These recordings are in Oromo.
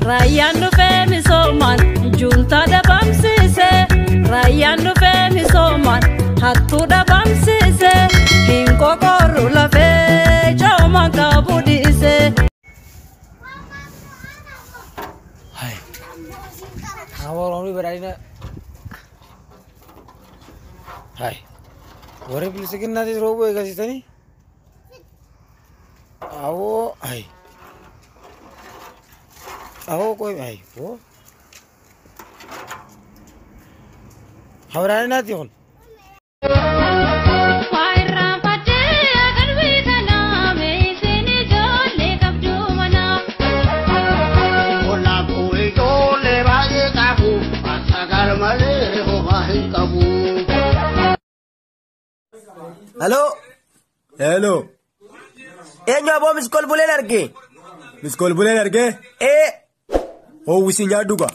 Rayyan dhufee misoomaan junta dhabamsiise. Rayyan dhufee misoomaan hattuu dhabamsiise. Hin qoqorru lafee coomaan qabu dhiise. Orang berani na. Hai. Orang pilih sekian nanti robo ya kasih tani. Awo, hai. Awo koi hai. Wo. Berani nanti on. Halo. Hello. Nyobo miskol bulen arge. Miskol bulen arge? Oh wisin jaduga.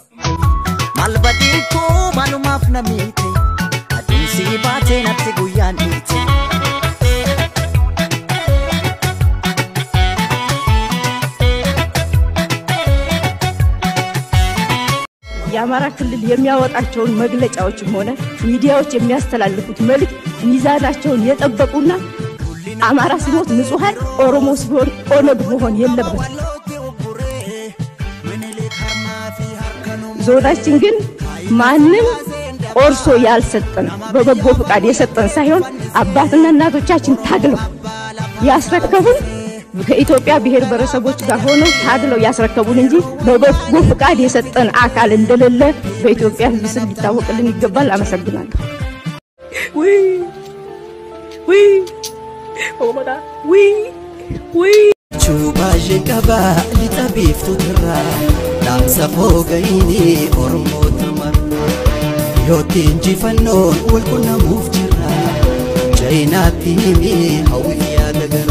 Malbati ko malumaf na mite. Adun si bate na tiguyan ite. የአማራ ክልል የሚያወጣቸውን መግለጫዎችም ሆነ ሚዲያዎች የሚያስተላልፉት መልእክት ሚዛናቸውን የጠበቁና አማራ ሲሞት ንጹሃን ኦሮሞ ሲሆን ኦነግ መሆን የለበት። ዞናችን ግን ማንንም ቆርሶ ያልሰጠን በበጎ ፍቃድ የሰጠን ሳይሆን አባትና እናቶቻችን ታግለው ያስረከቡን ከኢትዮጵያ ብሔር ብሔረሰቦች ጋር ሆነው ታግለው ያስረከቡን እንጂ በበጎ ፍቃድ የሰጠን አካል እንደሌለ በኢትዮጵያ ሕዝብ ስም ሊታወቅልን ይገባል። አመሰግናለሁ። ዊ ኦሞዳ ዊ ቹባዤ ቀባ ሊጠቢፍቱ ትራ ዳምሰፎ ገይኒ ኦሮሞ ተመር ዮቲ እንጂ ፈኖን ወልቁና ሙፍ ጅራ ጀይናቲ ሂሚ ሀዊያ ደገራ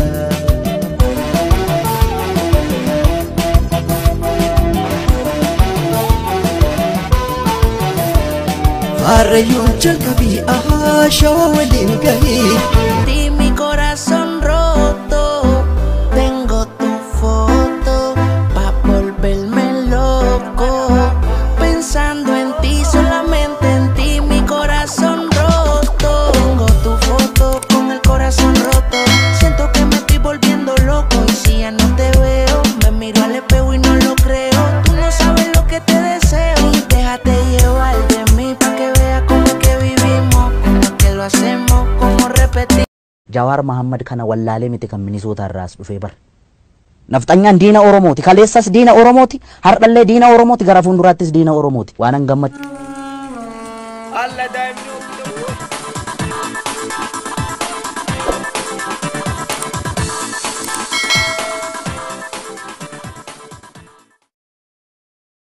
Arrayun chalkabi aha shawalin gahi Di mi corazón roto tengo tu foto pa volverme loco pensando en ti solamente en ti mi corazón roto tengo tu foto con el corazón roto siento que me estoy volviendo loco y si ya no te veo me miro al espejo y no lo creo tú no sabes lo que te deseo y déjate llevar de mí pa que hacemos como repetir Jawar Muhammad kana wallale miti kan Minnesota ras dhufe bar naftanyan diina oromoti kaleessas diina oromoti hardalle diina oromoti gara fundurattis diina oromoti waanan gammad Allah daimnu